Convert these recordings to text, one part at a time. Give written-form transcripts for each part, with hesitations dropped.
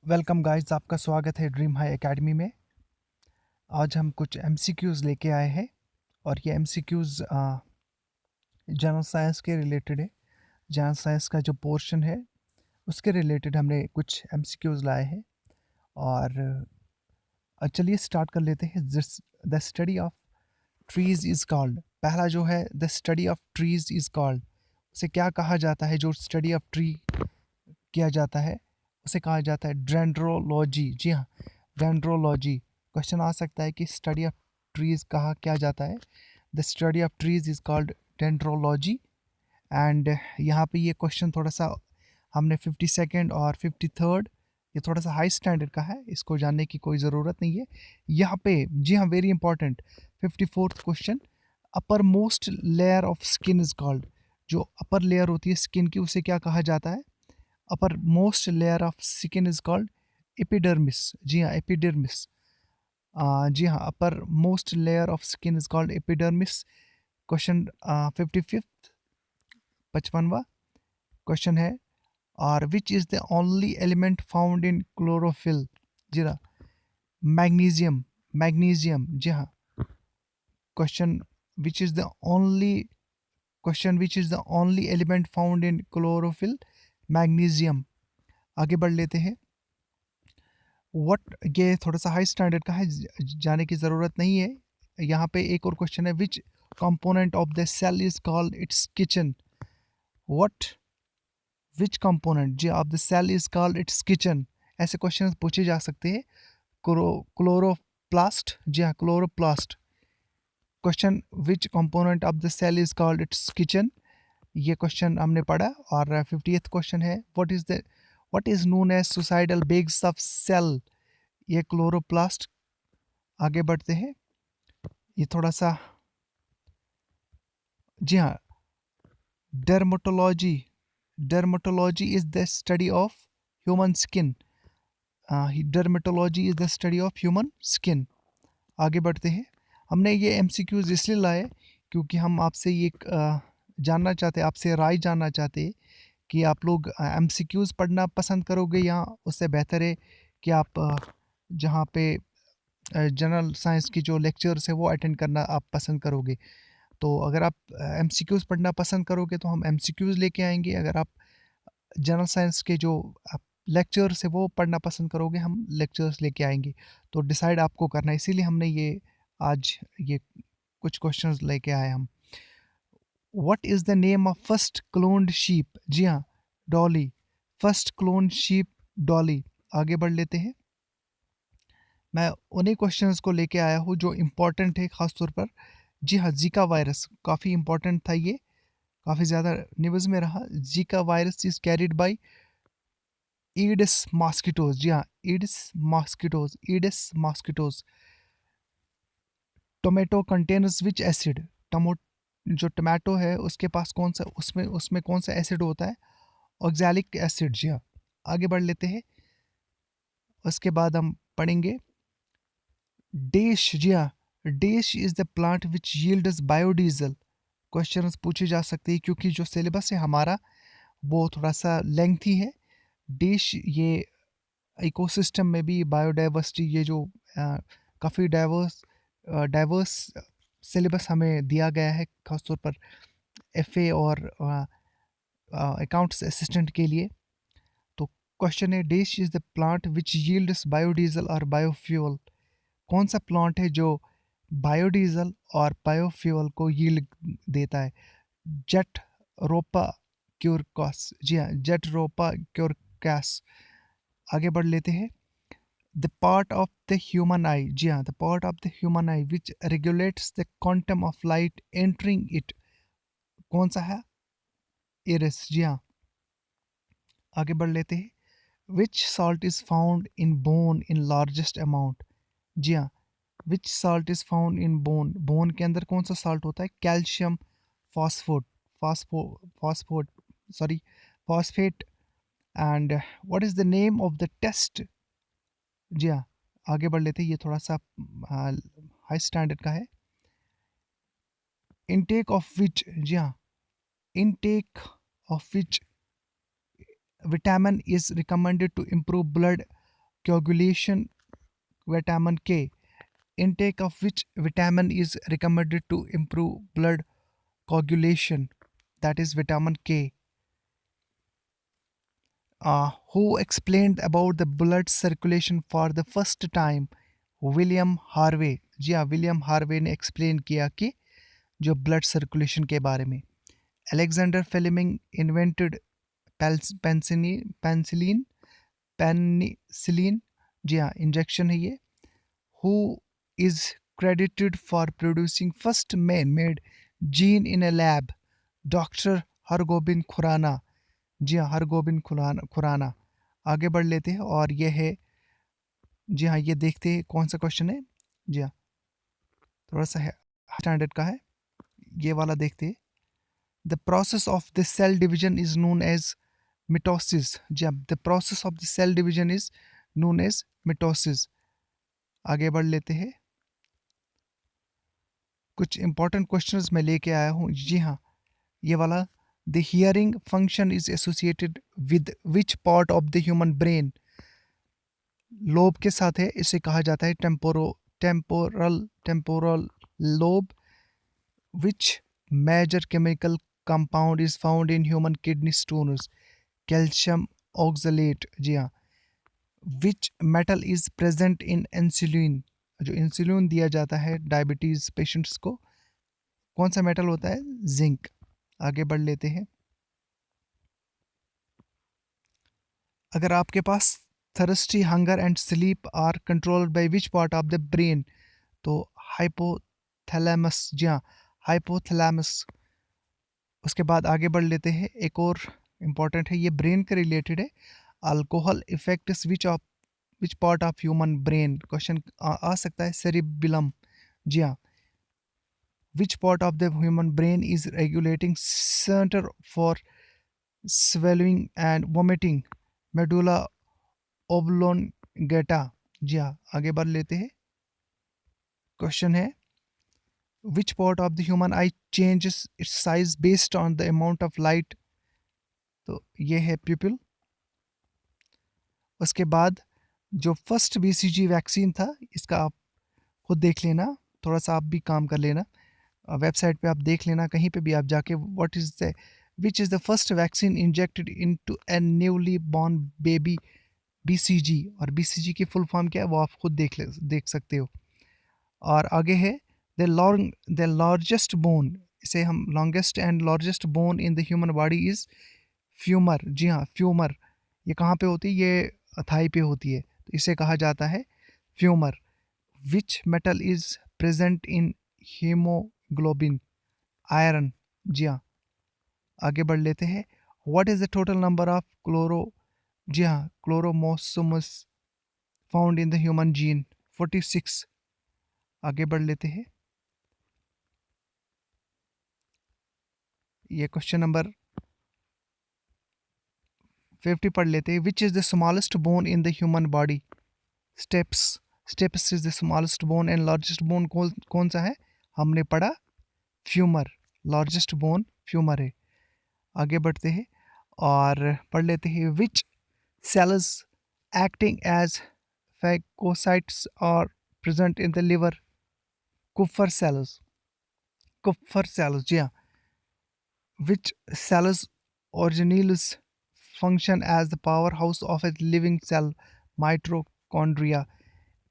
Welcome guys, आपका स्वागत है ड्रीम हाई एकेडमी में। आज हम कुछ एमसीक्यूज़ लेके आए हैं और ये एमसीक्यूज़ जनरल साइंस के रिलेटेड है। जनरल साइंस का जो पोर्शन है उसके रिलेटेड हमने कुछ एमसीक्यूज़ लाए हैं और चलिए स्टार्ट कर लेते हैं। The study of trees is called. पहला जो है the study of trees is called, उसे क्या कहा जाता है? जो स्टडी ऑफ ट्री किया जाता है उसे कहा जाता है डेंड्रोलॉजी। जी हाँ, डेंड्रोलॉजी। क्वेश्चन आ सकता है कि स्टडी ऑफ ट्रीज कहा क्या जाता है? The study of trees is called dendrology. And यहाँ पे ये क्वेश्चन थोड़ा सा हमने 52nd और 53rd, ये थोड़ा सा हाई स्टैंडर्ड का है, इसको जानने की कोई ज़रूरत नहीं है यहाँ पे। जी हाँ, very important 54th question. Upper most layer of skin is called. जो अपर लेयर होती है स्किन की उसे क्या कहा जाता है? Upper most layer of skin is called epidermis. जी हाँ, एपिडर्मिस। जी हाँ, upper most layer of skin is called epidermis. Question 55th, 55वां क्वेश्चन है, और which is the only element found in chlorophyll? जी हाँ, मैग्नीशियम। मैग्नीशियम, जी हाँ। Question which is the only question which is the only element found in chlorophyll? Magnesium. आगे बढ़ लेते हैं। व्हाट, ये थोड़ा सा हाई स्टैंडर्ड का है, जाने की ज़रूरत नहीं है। यहाँ पे एक और क्वेश्चन है, which component of the cell is called its kitchen? What, which component जी of the cell is called its kitchen? ऐसे क्वेश्चन पूछे जा सकते हैं। क्लोरोप्लास्ट, जी हाँ, chloroplast. Question which component of the cell is called its kitchen, ये question हमने पढ़ा। और 50th क्वेश्चन है, what is known as suicidal bags of cell? ये क्लोरोप्लास्ट। आगे बढ़ते हैं। ये थोड़ा सा, जी हाँ, dermatology. Dermatology is the study of human skin. Dermatology is the study of human skin. आगे बढ़ते हैं। हमने ये एमसीक्यूज इसलिए लाए क्योंकि हम आपसे ये जानना चाहते, आपसे राय जानना चाहते कि आप लोग एमसीक्यूज पढ़ना पसंद करोगे या उससे बेहतर है कि आप जहाँ पे जनरल साइंस की जो लेक्चर्स है वो अटेंड करना आप पसंद करोगे। तो अगर आप एमसीक्यूज़ पढ़ना पसंद करोगे तो हम एमसीक्यूज़ लेके आएँगे। अगर आप जनरल साइंस के जो आप लेक्चर्स है वो पढ़ना पसंद करोगे, हम लेक्चर्स लेके आएँगे। तो डिसाइड आपको करना है, इसीलिए हमने ये आज ये कुछ क्वेश्चंस लेके आए हम। What is the name of first cloned sheep? जी हाँ, Dolly. First cloned sheep Dolly. आगे बढ़ लेते हैं। मैं उन्हीं क्वेश्चंस को लेके आया हूँ जो इम्पोर्टेंट है ख़ास तौर पर। जी हाँ, ज़िका वायरस काफ़ी इम्पोर्टेंट था, ये काफ़ी ज़्यादा न्यूज़ में रहा। Zika virus is carried by Aedes mosquitoes. जी हाँ, Aedes mosquitoes, Aedes mosquitoes. Tomato contains which acid? टमो जो टमाटो है उसके पास कौन सा, उसमें उसमें कौन सा एसिड होता है? Oxalic acid. जी हाँ। आगे बढ़ लेते हैं। उसके बाद हम पढ़ेंगे डैश। जी हाँ, dash is the plant which yields biodiesel. Questions पूछे जा सकते हैं क्योंकि जो सिलेबस है हमारा वो थोड़ा सा लेंथी है। डिश ये इकोसिस्टम में भी बायोडाइवर्सिटी, ये जो काफ़ी डाइवर्स सिलेबस हमें दिया गया है खासतौर पर एफए और अकाउंट्स असिस्टेंट के लिए। तो क्वेश्चन है, dish is the plant which yields biodiesel और बायोफ्यूल? कौन सा प्लांट है जो बायोडीजल और बायोफ्यूल को यील्ड देता है? जेट रोपा क्यूरकस। जी हाँ, जेट रोपा क्यूरकस। आगे बढ़ लेते हैं। The part of the human eye. जी हाँ, the part of the human eye which regulates the quantum of light entering it, कौन सा है? इरिस। जी हाँ। आगे बढ़ लेते हैं। Which salt is found in bone in largest amount? जी हाँ, which salt is found in bone? Bone के अंदर कौन सा सॉल्ट होता है? Calcium phosphate, phospho phosphate sorry phosphate. And what is the name of the test? जी हाँ। आगे बढ़ लेते हैं, ये थोड़ा सा हाई स्टैंडर्ड का है। Intake of which? जी हाँ, intake of which vitamin is recommended to improve blood coagulation, vitamin K. Intake of which vitamin is recommended to improve blood coagulation? That is vitamin K. Who explained about the blood circulation for the first time? William Harvey. जी हाँ, William Harvey ने explain किया कि जो blood circulation के बारे में. Alexander Fleming invented penicillin. Penicillin. जी हाँ, इंजेक्शन है ये. Who is credited for producing first man-made gene in a lab? Doctor Hargobind Khorana. जी हाँ, हरगोबिंद खुराना. आगे बढ़ लेते हैं और ये है, जी हाँ, ये देखते हैं कौन सा क्वेश्चन है. जी हाँ, थोड़ा सा स्टैंडर्ड का है, ये वाला देखते हैं. The process of the cell division is known as mitosis. जी हाँ, the process of the cell division is known as mitosis. आगे बढ़ लेते हैं. कुछ इंपॉर्टेंट क्वेश्चंस मैं लेके आया हूँ. जी हाँ, ये वाला. The hearing function is associated with which part of the human brain? Lobe के साथ है, इसे कहा जाता है temporal lobe. Which major chemical compound is found in human kidney stones? Calcium oxalate. जी हाँ. Which metal is present in insulin? जो इंसुलिन दिया जाता है डायबिटीज पेशेंट्स को, कौन सा मेटल होता है? जिंक. आगे बढ़ लेते हैं. अगर आपके पास thirsty, hunger and sleep are controlled by which part of the brain? तो हाइपोथैलेमस. जी हाँ, हाइपोथैलेमस. उसके बाद आगे बढ़ लेते हैं. एक और इम्पॉर्टेंट है, ये ब्रेन के रिलेटेड है. Alcohol effects which part of human brain? Question आ सकता है. सेरिबिलम. जी हाँ. Which part of the human brain is regulating centre for swallowing and vomiting? Medulla oblongata. जी हाँ, आगे बढ़ लेते हैं. क्वेश्चन है, which part of the human eye changes its size based on the amount of light? तो ये है प्यूपिल. उसके बाद जो फर्स्ट बीसीजी वैक्सीन था, इसका आप खुद देख लेना, थोड़ा सा आप भी काम कर लेना. वेबसाइट पे आप देख लेना, कहीं पे भी आप जाके, what is the which is the first vaccine injected into A newly born baby? BCG. और बीसीजी की फुल फॉर्म क्या है वो आप खुद देख सकते हो. और आगे है, द लार्जेस्ट बोन. इसे हम longest and largest bone in the human body is femur. जी हाँ, फ्यूमर. ये कहाँ पे होती है? ये थाई पे होती है, तो इसे कहा जाता है femur. Which metal is present in haemoglobin? Iron. जी हाँ. आगे बढ़ लेते हैं. What is the total number of जी हाँ, chromosomes found in the human gene? 46. आगे बढ़ लेते हैं. ये क्वेश्चन नंबर 50 पढ़ लेते हैं. Which is the smallest bone in the human body? Steps. Steps is the smallest bone and largest bone कौन सा है? हमने पढ़ा फ्यूमर. लार्जेस्ट बोन फ्यूमर है. आगे बढ़ते हैं और पढ़ लेते हैं. Which cells acting as phagocytes are present in the liver? Kupffer cells. Kupffer cells. जी हाँ. Which cells organelles function as the powerhouse of a living cell? Mitochondria.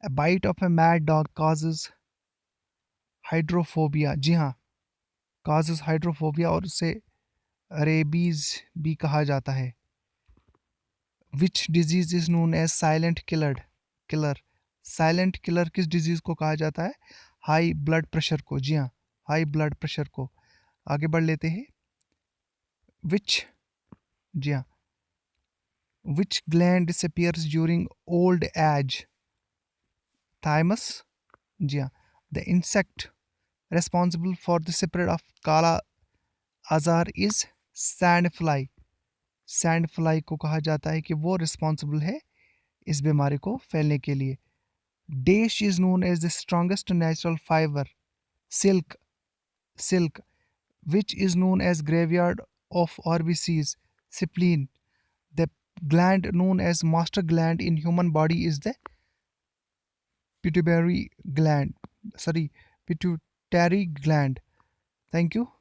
A bite of a mad dog causes hydrophobia. जी हाँ, causes hydrophobia और उसे rabies भी कहा जाता है. Which disease is known as silent killer? Silent killer किस disease को कहा जाता है? हाई ब्लड प्रेशर को. जी हाँ, हाई ब्लड प्रेशर को. आगे बढ़ लेते हैं. विच जी हाँ, which gland disappears during old age? Thymus. जी हाँ. The insect responsible for the spread of काला आजार is sandfly. sandfly को कहा जाता है कि वो रिस्पॉन्सिबल है इस बीमारी को फैलने के लिए. Dash is known as the strongest natural fiber. Silk. Silk. Which is known as graveyard of RBCs? Spleen. The gland known as master gland in human body is the pituitary gland. Sorry, pituitary gland. Thank you.